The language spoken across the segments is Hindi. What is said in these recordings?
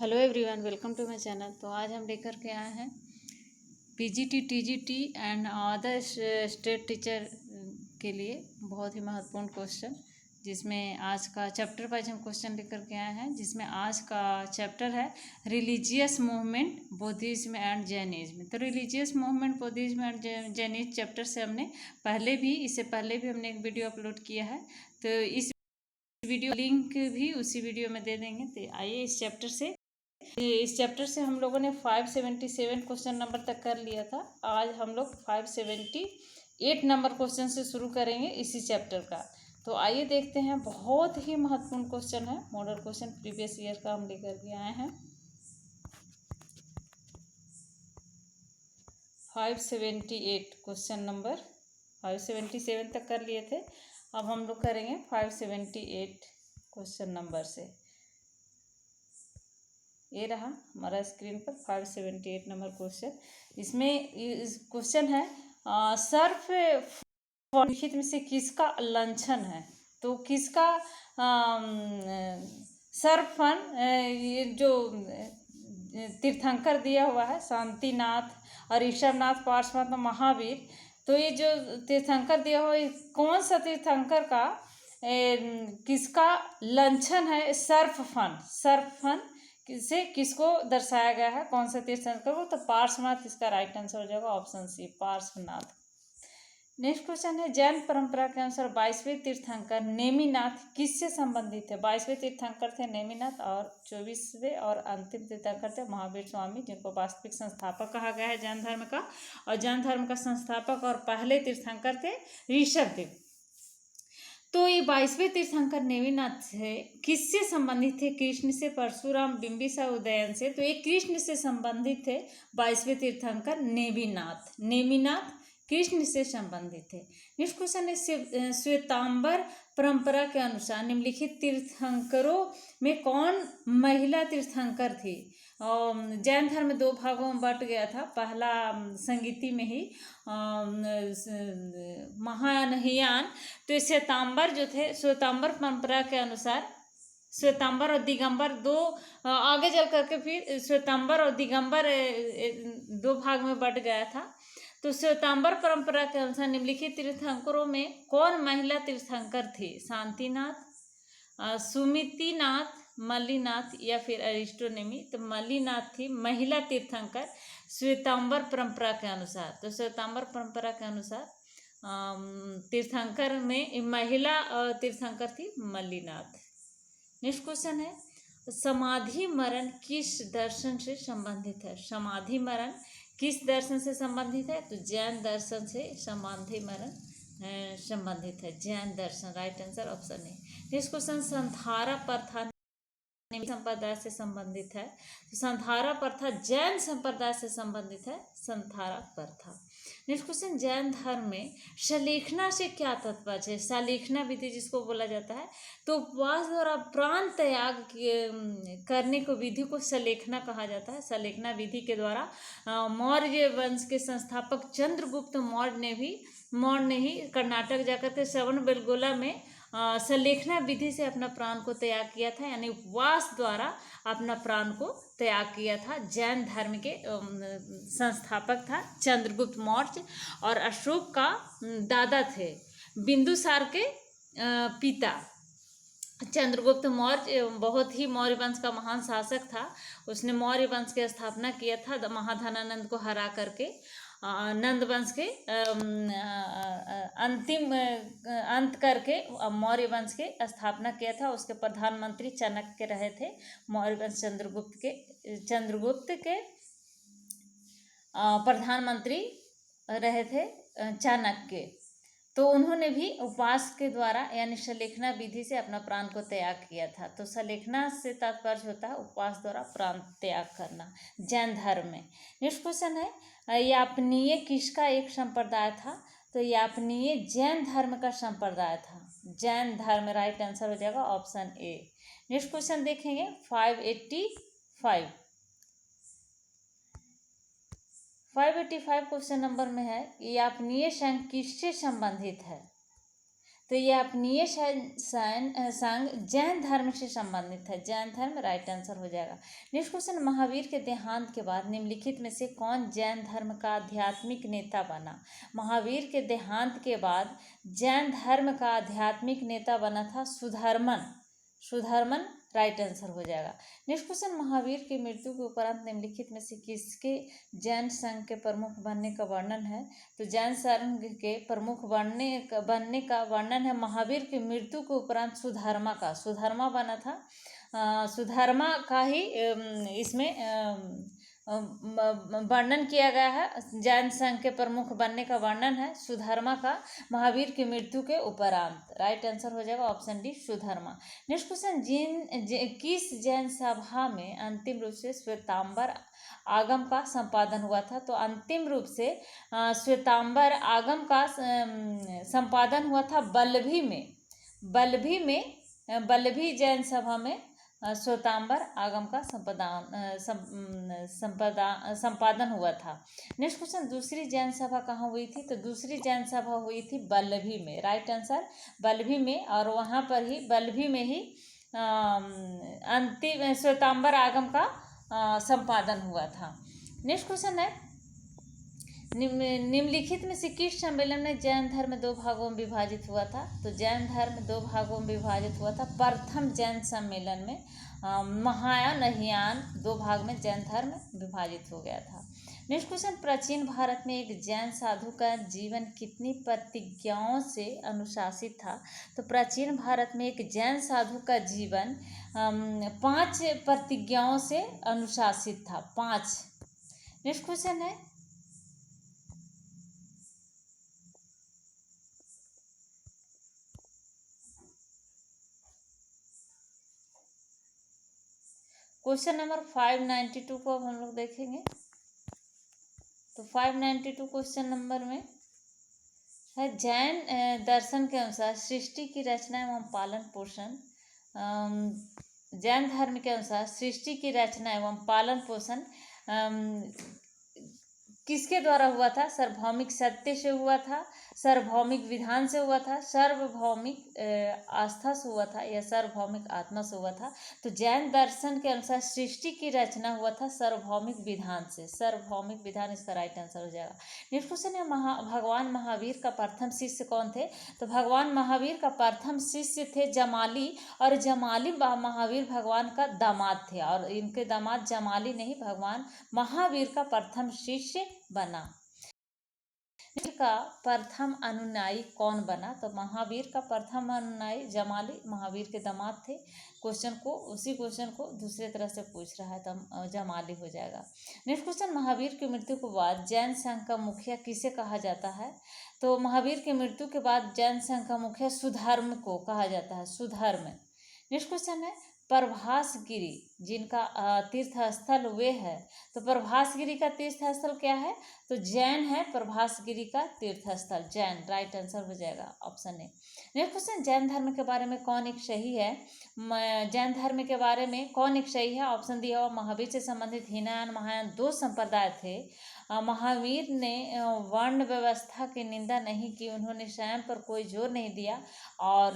Hello everyone, welcome to my channel. तो आज हम लेकर के आए हैं PGT, TGT and other state teacher के लिए बहुत ही महत्वपूर्ण क्वेश्चन, जिसमें आज का चैप्टर वाइज हम क्वेश्चन लेकर के आए हैं। जिसमें आज का चैप्टर है religious movement Buddhism and Jainism. तो religious movement Buddhism and Jainism chapter से हमने इससे पहले भी हमने एक वीडियो अपलोड किया है। तो इस वीडियो लिंक भी उसी वीडियो में दे देंगे। तो आइए इस चैप्टर से हम लोगों ने 577 क्वेश्चन नंबर तक कर लिया था। आज हम लोग 578 नंबर क्वेश्चन से शुरू करेंगे इसी चैप्टर का। तो आइए देखते हैं, बहुत ही महत्वपूर्ण क्वेश्चन है, मॉडल क्वेश्चन प्रीवियस ईयर का हम लेकर के आए हैं। 578 क्वेश्चन नंबर 577 तक कर लिए थे। अब हम लोग करेंगे 578 क्वेश्चन नंबर से। ये रहा हमारा स्क्रीन पर 578 नंबर क्वेश्चन। इसमें इस क्वेश्चन है सर्फ निम्नलिखित में से किसका लंघन है। तो किसका सर्फन ये जो तीर्थंकर दिया हुआ है, शांतिनाथ और ऋषभनाथ पार्श्वनाथ महावीर। तो ये जो तीर्थंकर दिया हुआ है, कौन सा तीर्थंकर का किसका लंघन है। सर्फन से किसको दर्शाया गया है, कौन सा तीर्थंकर को। तो पार्श्वनाथ इसका राइट आंसर हो जाएगा, option C Parshvanath. Next question है जैन परंपरा के अनुसार 22वें तीर्थंकर नेमिनाथ किससे संबंधित है। 22वें तीर्थंकर थे नेमिनाथ और 24वें और अंतिम तीर्थंकर थे महावीर स्वामी, जिनको वास्तविक संस्थापक कहा गया है जैन धर्म का। और जैन धर्म का संस्थापक और पहले तीर्थंकर थे ऋषभदेव। तो ये 22वें तीर्थंकर नेमिनाथ से किससे संबंधित थे। कृष्ण से, परशुराम, बिंबिसार, उदयन से। तो ये कृष्ण से संबंधित थे 22वें तीर्थंकर नेमिनाथ कृष्ण से संबंधित थे। नेक्स्ट क्वेश्चन है श्वेतांबर परंपरा के अनुसार निम्नलिखित तीर्थंकरों में कौन महिला तीर्थंकर थी। जैन धर्म में दो भागों में बट गया था। पहला संगीति में ही महायान। तो श्वेतांबर जो थे, श्वेतांबर परंपरा के अनुसार श्वेतांबर और दिगंबर दो आगे चल करके फिर श्वेतांबर और दिगंबर दो भाग में बट गया था। तो श्वेतांबर परंपरा के अनुसार निम्नलिखित तीर्थंकरों में कौन महिला तीर्थंकर थी। शांतिनाथ, सुमितिनाथ, मल्लीनाथ या फिर अरिस्टोनेमी। तो मल्लीनाथ थी महिला तीर्थंकर श्वेतांबर परंपरा के अनुसार। तो श्वेतांबर परंपरा के अनुसार तीर्थंकर में महिला तीर्थंकर थी मल्लीनाथ। नेक्स्ट क्वेश्चन है समाधि मरण किस दर्शन से संबंधित है। समाधि मरण किस दर्शन से संबंधित है। तो जैन दर्शन से समाधि मरण संबंधित है, जैन दर्शन। Right answer option A. Next question संधारा प्रथा संप्रदाय से संबंधित है। तो संधारा प्रथा जैन संप्रदाय से संबंधित है, संधारा प्रथा। नेक्स्ट क्वेश्चन जैन धर्म में सलेखना से क्या तात्पर्य है। सलेखना विधि जिसको बोला जाता है, तो उपवास द्वारा प्राण त्याग करने को विधि को सलेखना कहा जाता है। सलेखना विधि के द्वारा मौर्य वंश के संस्थापक चंद्रगुप्त मौर्य ने ही कर्नाटक जाकर के श्रवणबेलगोला में सलेखना विधि से अपना प्राण को त्याग किया था, यानी उपवास द्वारा अपना प्राण को त्याग किया था। जैन धर्म के संस्थापक था चंद्रगुप्त मौर्य और अशोक का दादा थे, बिंदुसार के पिता। चंद्रगुप्त मौर्य बहुत ही मौर्य वंश का महान शासक था। उसने मौर्य वंश की स्थापना किया था महाधनानंद को हरा करके। नंद वंश के अंतिम अंत करके मौर्य वंश के स्थापना किया था। उसके प्रधानमंत्री चाणक्य रहे थे। मौर्य वंश चंद्रगुप्त के प्रधानमंत्री रहे थे चाणक्य। तो उन्होंने भी उपवास के द्वारा यानी सलेखना विधि से अपना प्राण को त्याग किया था। तो सलेखना से तात्पर्य होता है उपवास द्वारा प्राण त्याग करना जैन धर्म में। नेक्स्ट क्वेश्चन है यापनीय किसका एक संप्रदाय था। तो यापनीय जैन धर्म का संप्रदाय था, जैन धर्म। राइट आंसर हो जाएगा ऑप्शन ए। नेक्स्ट क्वेश्चन देखेंगे 585 क्वेश्चन नंबर में है यापनीय संघ किससे संबंधित है। तो यह अपनीय संघ जैन धर्म से संबंधित है। जैन धर्म राइट आंसर हो जाएगा। नेक्स्ट क्वेश्चन, महावीर के देहांत के बाद निम्नलिखित में से कौन जैन धर्म का आध्यात्मिक नेता बना? महावीर के देहांत के बाद जैन धर्म का आध्यात्मिक नेता बना था सुधर्मन। सुधर्मन राइट आंसर हो जाएगा। नेक्स्ट क्वेश्चन, महावीर की मृत्यु के उपरांत निम्नलिखित में से किसके जैन संघ के प्रमुख बनने का वर्णन है? तो जैन संघ के प्रमुख बनने का वर्णन है महावीर की मृत्यु के उपरांत सुधर्मा का। सुधर्मा बना था, सुधर्मा का ही इसमें वर्णन किया गया है। जैन संघ के प्रमुख बनने का वर्णन है सुधर्मा का महावीर की मृत्यु के उपरांत। राइट आंसर हो जाएगा option D Sudharma. Next question, किस जैन सभा में अंतिम रूप से श्वेतांबर आगम का संपादन हुआ था? तो अंतिम रूप से श्वेतांबर आगम का संपादन हुआ था बल्लभी में। बल्लभी जैन सभा में श्वेतांबर आगम का संपादन हुआ था। नेक्स्ट क्वेश्चन, दूसरी जैन सभा कहाँ हुई थी? तो दूसरी जैन सभा हुई थी बल्लभी में। राइट आंसर बल्लभी में, और वहाँ पर ही बल्लभी में ही अंतिम श्वेतांबर आगम का संपादन हुआ था। नेक्स्ट क्वेश्चन है, निम्नलिखित में से किस सम्मेलन में जैन धर्म दो भागों में विभाजित हुआ था? तो जैन धर्म दो भागों में विभाजित हुआ था प्रथम जैन सम्मेलन में। महायान हियान दो भाग में जैन धर्म विभाजित हो गया था। नेक्स्ट क्वेश्चन, प्राचीन भारत में एक जैन साधु का जीवन कितनी प्रतिज्ञाओं से अनुशासित था? तो प्राचीन भारत में एक जैन साधु का जीवन 5 प्रतिज्ञाओं से अनुशासित था। 5। नेक्स्ट क्वेश्चन है, क्वेश्चन नंबर 592 को अब हम लोग देखेंगे। तो 592 क्वेश्चन नंबर में है, जैन दर्शन के अनुसार सृष्टि की रचना एवं पालन पोषण, जैन धर्म के अनुसार सृष्टि की रचना एवं पालन पोषण किसके द्वारा हुआ था? सार्वभौमिक सत्य से हुआ था, सार्वभौमिक विधान से हुआ था, सार्वभौमिक आस्था से हुआ था, या सार्वभौमिक आत्मा से हुआ था? तो जैन दर्शन के अनुसार सृष्टि की रचना हुआ था सार्वभौमिक विधान से। सार्वभौमिक विधान इसका राइट आंसर हो जाएगा। नेक्स्ट क्वेश्चन है, भगवान महावीर का प्रथम शिष्य कौन थे? तो भगवान महावीर का प्रथम शिष्य थे जमाली, और जमाली महावीर भगवान का दामाद थे, और इनके दामाद जमाली नहीं भगवान महावीर का प्रथम शिष्य बना। का प्रथम अनुयायी कौन बना? तो महावीर का प्रथम अनुयायी जमाली महावीर के दामाद थे। उसी क्वेश्चन को दूसरे तरह से पूछ रहा है, तो जमाली हो जाएगा। नेक्स्ट क्वेश्चन, महावीर की मृत्यु के बाद जैन संघ का मुखिया किसे कहा जाता है? तो महावीर की मृत्यु के बाद जैन संघ का मुखिया सुधर्म को कहा जाता है, सुधर्म। नेक्स्ट क्वेश्चन है, प्रभासगिरी जिनका तीर्थ स्थल वे है, तो प्रभासगिरी का तीर्थ स्थल क्या है? तो जैन है प्रभासगिरी का तीर्थ स्थल, जैन। राइट आंसर हो जाएगा option A. Next question, Jain धर्म के बारे में कौन एक सही है? जैन धर्म के बारे में कौन एक सही है? ऑप्शन दिया हुआ महावीर से संबंधित हीनयान महायान 2 संप्रदाय थे। महावीर ने वर्ण व्यवस्था की निंदा नहीं की, उन्होंने स्वयं पर कोई जोर नहीं दिया, और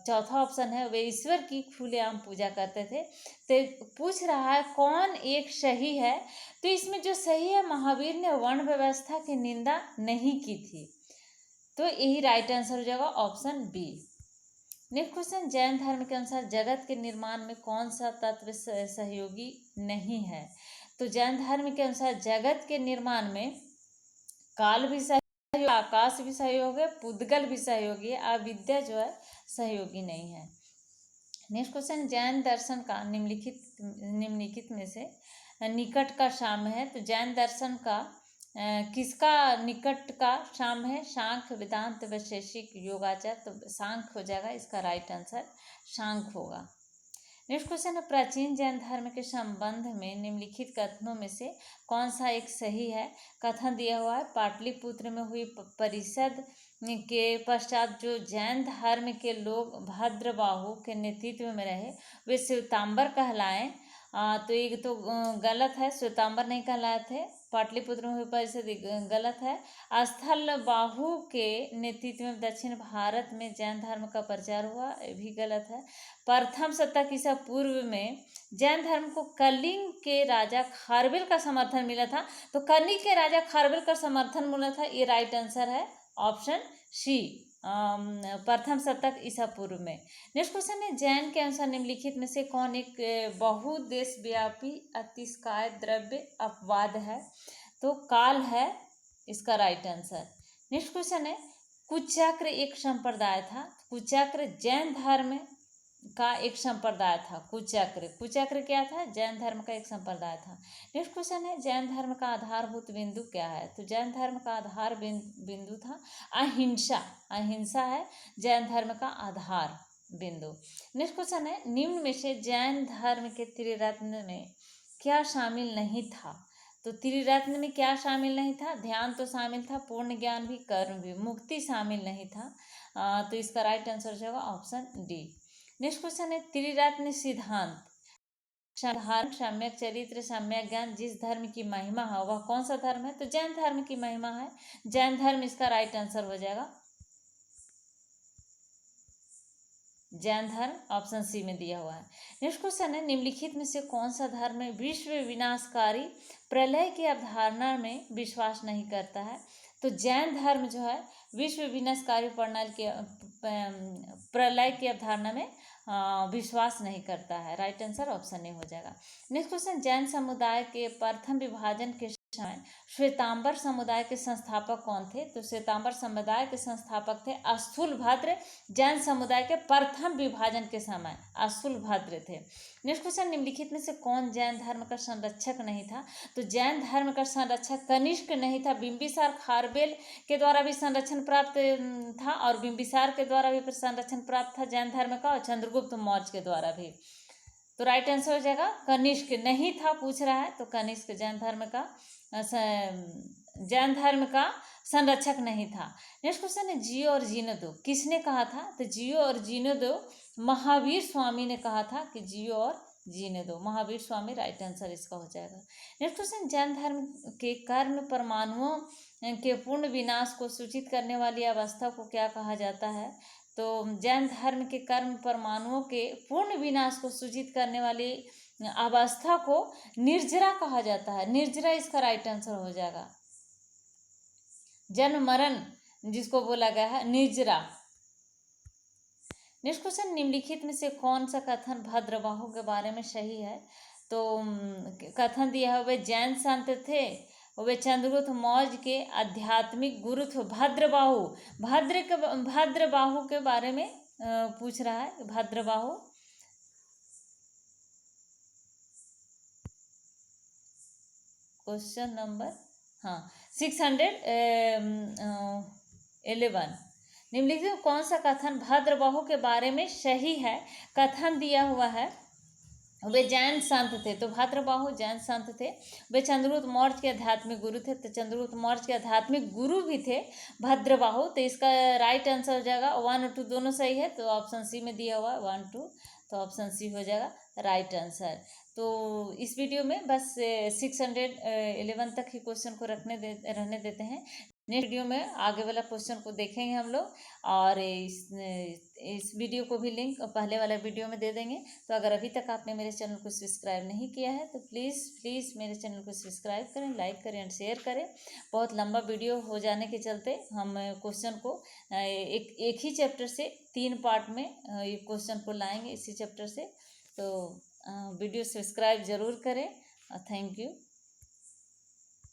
चौथा ऑप्शन है वे ईश्वर की खुलेआम पूजा करते थे। तो पूछ रहा है कौन एक सही है? तो इसमें जो सही है, महावीर ने वर्ण व्यवस्था की निंदा नहीं की थी, तो यही राइट आंसर हो जाएगा option B. Next question, Jain धर्म के अनुसार जगत के निर्माण में कौन सा तत्व सहयोगी नहीं है? तो जैन धर्म के अनुसार जगत के निर्माण में काल भी सहयोगी, आकाश भी सहयोगी है, पुद्गल भी सहयोगी है, अविद्या जो है सहयोगी नहीं है। नेक्स्ट क्वेश्चन, जैन दर्शन का निम्नलिखित में से निकट का साम्य है? तो जैन दर्शन का किसका निकट का साम्य है? सांख्य, वेदांत, वैशेषिक, योगाचार। तो सांख्य हो जाएगा इसका राइट आंसर, सांख्य होगा। नेक्स्ट क्वेश्चन है, प्राचीन जैन धर्म के संबंध में निम्नलिखित कथनों में से कौन सा एक सही है? कथन दिया हुआ है, पाटलिपुत्र में हुई परिषद के पश्चात जो जैन धर्म के लोग भद्रबाहु के नेतृत्व में रहे वे श्वेतांबर कहलाएं, तो ये तो गलत है, श्वेतांबर नहीं कहलाए थे। पाटलिपुत्र में हुई परिषद गलत है। स्थल बाहु के नेतृत्व में दक्षिण भारत में जैन धर्म का प्रचार हुआ, ये भी गलत है। प्रथम शतक ईसा पूर्व में जैन धर्म को कलिंग के राजा खारवेल का समर्थन मिला था। तो कलिंग के राजा खारवेल का समर्थन मिला था, ये राइट आंसर है ऑप्शन सी, प्रथम शतक ईसा पूर्व में। नेक्स्ट क्वेश्चन है, जैन के अनुसार निम्नलिखित में से कौन एक बहुदेशव्यापी अतिशय द्रव्य अपवाद है? तो काल है इसका राइट आंसर। नेक्स्ट क्वेश्चन है, कुचक्र एक संप्रदाय था। कुचक्र जैन धर्म का एक संप्रदाय था। कुचक्र क्या था? जैन धर्म का एक संप्रदाय था। नेक्स्ट क्वेश्चन है, जैन धर्म का आधारभूत बिंदु क्या है? तो जैन धर्म का आधार बिंदु था अहिंसा। अहिंसा है जैन धर्म का आधार बिंदु। नेक्स्ट क्वेश्चन है, निम्न में से जैन धर्म के त्रिरत्न में क्या शामिल नहीं था? तो त्रिरत्न में क्या शामिल नहीं था? ध्यान तो शामिल था, पूर्ण ज्ञान भी, कर्म भी, मुक्ति शामिल नहीं था। तो इसका राइट आंसर जो होगा ऑप्शन डी। नेक्स्ट क्वेश्चन है, त्रिरत्न सिद्धांत साधारण सम्यक चरित्र सम्यक ज्ञान जिस धर्म की महिमा है वह कौन सा धर्म है? तो जैन धर्म की महिमा है। जैन धर्म इसका राइट आंसर हो जाएगा। जैन धर्म ऑप्शन सी में दिया हुआ है। नेक्स्ट क्वेश्चन है, निम्नलिखित में से कौन सा धर्म विश्व विनाशकारी प्रलय की अवधारणा में विश्वास नहीं करता है? तो जैन धर्म जो है विश्व विनाशकारी प्रणाली के प्रलय की अवधारणा में विश्वास नहीं करता है। राइट आंसर ऑप्शन ए हो जाएगा। नेक्स्ट क्वेश्चन, जैन समुदाय के प्रथम विभाजन के समय श्वेतांबर समुदाय के संस्थापक कौन थे? तो श्वेतांबर समुदाय के संस्थापक थे स्थूलभद्र। जैन समुदाय के प्रथम विभाजन के समय स्थूलभद्र थे। नेक्स्ट क्वेश्चन, निम्नलिखित में से कौन जैन धर्म का संरक्षक नहीं था? तो जैन धर्म का संरक्षक कनिष्क नहीं था। बिंबिसार खारवेल के द्वारा भी संरक्षण प्राप्त था और बिंबिसार के द्वारा भी संरक्षण प्राप्त था जैन धर्म का, और चंद्रगुप्त मौर्य के द्वारा भी। तो राइट आंसर हो जाएगा कनिष्क नहीं था, पूछ रहा है तो कनिष्क जैन धर्म का संरक्षक नहीं था। नेक्स्ट क्वेश्चन है, जियो और जीने दो किसने कहा था? तो जियो और जीने दो महावीर स्वामी ने कहा था कि जियो और जीने दो। महावीर स्वामी राइट आंसर इसका हो जाएगा। नेक्स्ट क्वेश्चन, जैन धर्म के कर्म परमाणुओं के पूर्ण विनाश को सूचित करने वाली अवस्था को क्या कहा जाता है? तो जैन धर्म के कर्म परमाणुओं के पूर्ण विनाश को सूचित करने वाली अवस्था को निर्जरा कहा जाता है। निर्जरा इसका राइट आंसर हो जाएगा। जन्म मरण जिसको बोला गया है निर्जरा। नेक्स्ट क्वेश्चन, निम्नलिखित में से कौन सा कथन भद्रबाहु के बारे में सही है? तो कथन दिया हुआ जैन संत थे, वे चंद्रगुप्त मौर्य के आध्यात्मिक गुरु थे। भद्रबाहु के बारे में पूछ रहा है। Bhadrabahu question number 611। निम्नलिखित में कौन सा कथन भद्रबाहु के बारे में सही है? कथन दिया हुआ है वे जैन संत थे। तो भद्रबाहु जैन संत थे। वे चंद्रगुप्त मौर्य के आध्यात्मिक गुरु थे। तो चंद्रगुप्त मौर्य के आध्यात्मिक गुरु भी थे भद्रबाहु। तो इसका राइट आंसर हो जाएगा 1 और 2 दोनों सही है। तो ऑप्शन सी में दिया हुआ है 1 2, तो ऑप्शन सी हो जाएगा राइट आंसर। तो इस वीडियो में बस 611 तक ही क्वेश्चन को रहने देते हैं। नेक्स्ट वीडियो में आगे वाला क्वेश्चन को देखेंगे हम लोग, और इस वीडियो को भी लिंक पहले वाला वीडियो में दे देंगे। तो अगर अभी तक आपने मेरे चैनल को सब्सक्राइब नहीं किया है तो प्लीज़ मेरे चैनल को सब्सक्राइब करें, लाइक करें एंड शेयर करें। बहुत लंबा वीडियो हो जाने के चलते हम क्वेश्चन को एक ही चैप्टर से 3 पार्ट में ये क्वेश्चन को लाएंगे इसी चैप्टर से। तो वीडियो सब्सक्राइब ज़रूर करें। Thank you.